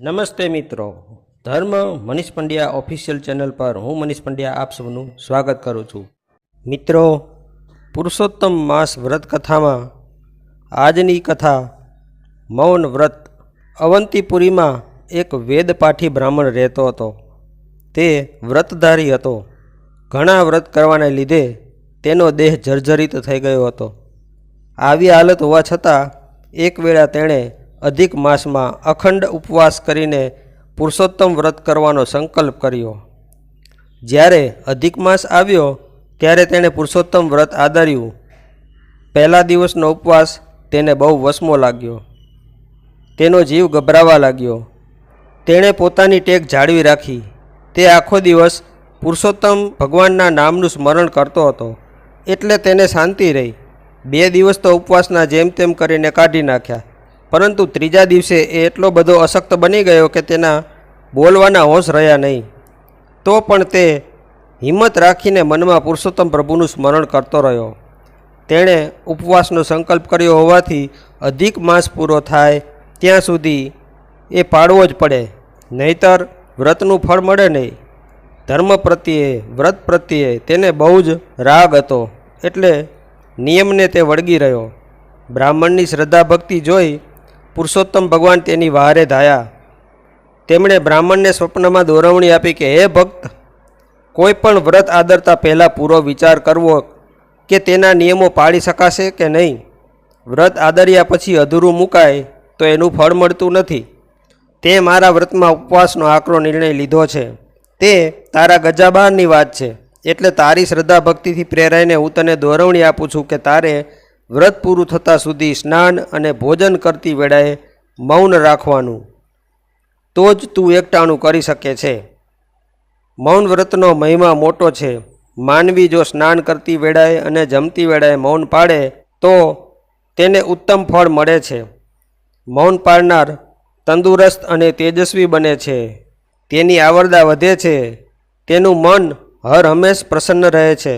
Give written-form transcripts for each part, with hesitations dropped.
નમસ્તે મિત્રો, ધર્મ મનીષ પંડ્યા ઓફિશિયલ ચેનલ પર હું મનીષ પંડ્યા આપ સૌનું સ્વાગત કરું છું. મિત્રો, પુરુષોત્તમ માસ વ્રત કથામાં આજની કથા મૌન વ્રત. અવંતીપુરીમાં એક વેદપાઠી બ્રાહ્મણ રહેતો હતો. તે વ્રતધારી હતો. ઘણા વ્રત કરવાને લીધે તેનો દેહ જર્જરિત થઈ ગયો હતો. આવી હાલત હોવા છતાં એક વેળા તેણે અધિક માસમાં અખંડ ઉપવાસ કરીને પુરુષોત્તમ વ્રત કરવાનો સંકલ્પ કર્યો. જ્યારે અધિક માસ આવ્યો ત્યારે તેણે પુરુષોત્તમ વ્રત આદર્યું. પહેલા દિવસનો ઉપવાસ તેને બહુ વસમો લાગ્યો. તેનો જીવ ગભરાવા લાગ્યો. તેણે પોતાની ટેક જાળવી રાખી. તે આખો દિવસ પુરુષોત્તમ ભગવાનના નામનું સ્મરણ કરતો હતો, એટલે તેને શાંતિ રહી. 2 દિવસ તો ઉપવાસના જેમ તેમ કરીને કાઢી નાખ્યા, પરંતુ ત્રીજા દિવસે એ એટલો બધો અશક્ત બની ગયો કે તેના બોલવાના હોશ રહ્યા નહીં. તો પણ તે હિંમત રાખીને મનમાં પુરુષોત્તમ પ્રભુનું સ્મરણ કરતો રહ્યો. તેણે ઉપવાસનો સંકલ્પ કર્યો હોવાથી અધિક માસ પૂરો થાય ત્યાં સુધી એ પાળવો જ પડે, નહીતર વ્રતનું ફળ મળે નહીં. ધર્મ પ્રત્યે, વ્રત પ્રત્યે તેને બહુ જ રાગ હતો, એટલે નિયમને તે વળગી રહ્યો. બ્રાહ્મણની શ્રદ્ધા ભક્તિ જોઈ પુરુષોત્તમ ભગવાન તેની વહારે ધાયા. તેમણે બ્રાહ્મણને સ્વપ્નમાં દોરવણી આપી કે, હે ભક્ત, કોઈ પણ વ્રત આદરતા પહેલાં પૂરો વિચાર કરવો કે તેના નિયમો પાળી શકાશે કે નહીં. વ્રત આદર્યા પછી અધૂરું મુકાય તો એનું ફળ મળતું નથી. તે મારા વ્રતમાં ઉપવાસનો આકરો નિર્ણય લીધો છે. તે તારા ગજા બહારની વાત છે, એટલે તારી શ્રદ્ધા ભક્તિથી પ્રેરાઈને હું તને દોરવણી આપું છું કે તારે વ્રત પૂરું થતાં સુધી સ્નાન અને ભોજન કરતી વેળાએ મૌન રાખવાનું. તો જ તું એકટાણું કરી શકે છે. મૌન વ્રતનો મહિમા મોટો છે. માનવી જો સ્નાન કરતી વેળાએ અને જમતી વેળાએ મૌન પાળે તો તેને ઉત્તમ ફળ મળે છે. મૌન પાળનાર તંદુરસ્ત અને તેજસ્વી બને છે. તેની આવરદા વધે છે. તેનું મન હર હંમેશ પ્રસન્ન રહે છે.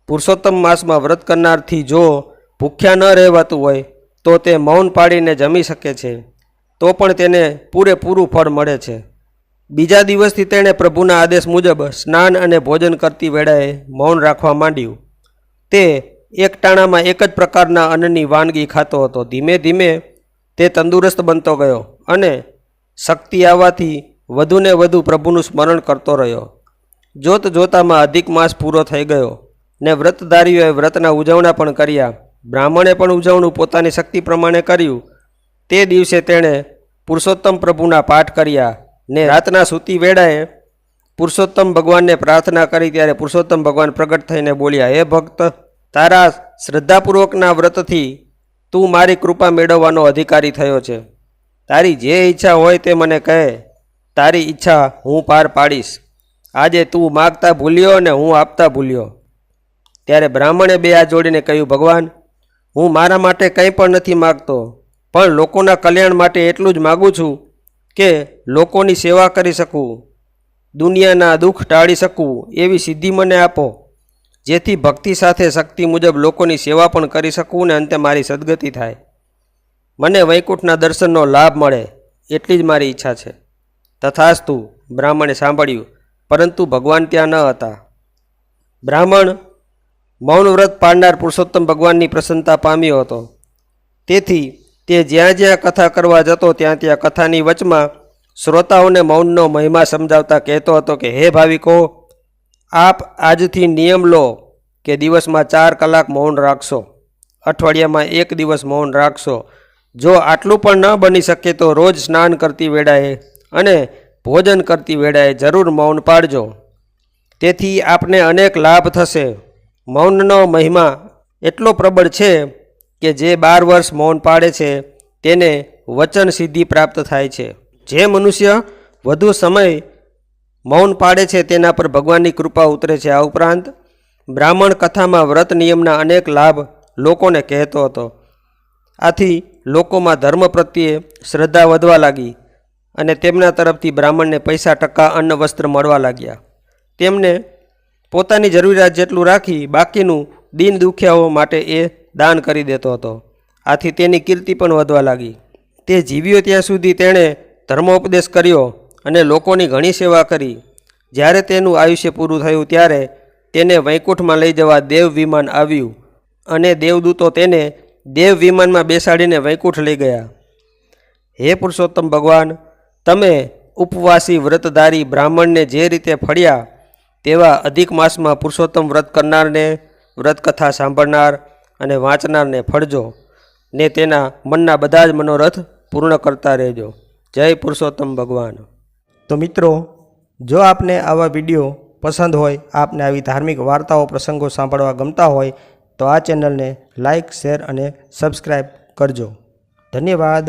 પુરુષોત્તમ માસમાં વ્રત કરનારથી જો ભૂખ્યા ન રહેવાતું હોય તો તે મૌન પાડીને જમી શકે છે, તો પણ તેને પૂરેપૂરું ફળ મળે છે. બીજા દિવસથી તેણે પ્રભુના આદેશ મુજબ સ્નાન અને ભોજન કરતી વેળાએ મૌન રાખવા માંડ્યું. તે એક ટાણામાં એક જ પ્રકારના અન્નની વાનગી ખાતો હતો. ધીમે ધીમે તે તંદુરસ્ત બનતો ગયો અને શક્તિ આવવાથી વધુને વધુ પ્રભુનું સ્મરણ કરતો રહ્યો. જોત જોતામાં અધિક માસ પૂરો થઈ ગયો ને વ્રતધારીઓએ વ્રતના ઉજવણા પણ કર્યા. બ્રાહ્મણે પણ ઉજવણું પોતાની શક્તિ પ્રમાણે કર્યું. તે દિવસે તેણે પુરુષોત્તમ પ્રભુના પાઠ કર્યા ને રાતના સૂતી વેળાએ પુરુષોત્તમ ભગવાનને પ્રાર્થના કરી. ત્યારે પુરુષોત્તમ ભગવાન પ્રગટ થઈને બોલ્યા, હે ભક્ત, તારા શ્રદ્ધાપૂર્વકના વ્રતથી તું મારી કૃપા મેળવવાનો અધિકારી થયો છે. તારી જે ઈચ્છા હોય તે મને કહે, તારી ઈચ્છા હું પાર પાડીશ. આજે તું માગતા ભૂલ્યો ને હું આપતા ભૂલ્યો. ત્યારે બ્રાહ્મણે 2 હાથ જોડીને કહ્યું, ભગવાન, હું મારા માટે કંઈ પણ નથી માગતો, પણ લોકોના કલ્યાણ માટે એટલું જ માગું છું કે લોકોની સેવા કરી શકું, દુનિયાના દુઃખ ટાળી શકું એવી સિદ્ધિ મને આપો, જેથી ભક્તિ સાથે શક્તિ મુજબ લોકોની સેવા પણ કરી શકું ને અંતે મારી સદગતિ થાય. મને વૈકુંઠના દર્શનનો લાભ મળે એટલી જ મારી ઈચ્છા છે. તથાસ્તુ. બ્રાહ્મણે સાંભળ્યું, પરંતુ ભગવાન ત્યાં ન હતા. બ્રાહ્મણ મૌન વ્રત પાળનાર પુરુષોત્તમ ભગવાનની પ્રસન્નતા પામ્યો હતો. તેથી તે જ્યાં જ્યાં કથા કરવા જતો ત્યાં ત્યાં કથાની વચમાં શ્રોતાઓને મૌનનો મહિમા સમજાવતા કહેતો હતો કે, હે ભાવિકો, આપ આજથી નિયમ લો કે દિવસમાં 4 કલાક મૌન રાખશો, અઠવાડિયામાં 1 દિવસ મૌન રાખશો. જો આટલું પણ ન બની શકે તો રોજ સ્નાન કરતી વેળાએ અને ભોજન કરતી વેળાએ જરૂર મૌન પાળજો. તેથી આપને અનેક લાભ થશે. મૌનનો મહિમા એટલો પ્રબળ છે કે જે 12 વર્ષ મૌન પાળે છે તેને વચન સિદ્ધિ પ્રાપ્ત થાય છે. જે મનુષ્ય વધુ સમય મૌન પાળે છે તેના પર ભગવાનની કૃપા ઉતરે છે. આ ઉપરાંત બ્રાહ્મણ કથામાં વ્રત નિયમના અનેક લાભ લોકોને કહેતો હતો. આથી લોકોમાં ધર્મ પ્રત્યે શ્રદ્ધા વધવા લાગી અને તેમના તરફથી બ્રાહ્મણને પૈસા, ટકા, અન્ન, વસ્ત્ર મળવા લાગ્યા. તેમને પોતાની જરૂરિયાત જેટલું રાખી બાકીનું દીન દુખિયાઓ માટે એ દાન કરી દેતો હતો. આથી તેની કીર્તિ પણ વધવા લાગી. તે જીવ્યો ત્યાં સુધી તેણે ધર્મોપદેશ કર્યો અને લોકોની ઘણી સેવા કરી. જ્યારે તેનું આયુષ્ય પૂરું થયું ત્યારે તેને વૈકુંઠમાં લઈ જવા દેવ વિમાન આવ્યું અને દેવદૂતો તેને દેવ વિમાનમાં બેસાડીને વૈકુંઠ લઈ ગયા. હે પુરુષોત્તમ ભગવાન, તમે ઉપવાસી વ્રતધારી બ્રાહ્મણને જે રીતે ફળ્યા તેવા અધિક માસમાં પુરુષોત્તમ વ્રત કરનારને, વ્રતકથા સાંભળનાર અને વાંચનારને ફળજો ને તેના મનના બધા જ મનોરથ પૂર્ણ કરતા રહેજો. જય પુરુષોત્તમ ભગવાન. તો મિત્રો, જો આપને આવા વિડીયો પસંદ હોય, આપને આવી ધાર્મિક વાર્તાઓ પ્રસંગો સાંભળવા ગમતા હોય તો આ ચેનલને લાઇક, શેર અને સબસ્ક્રાઈબ કરજો. ધન્યવાદ.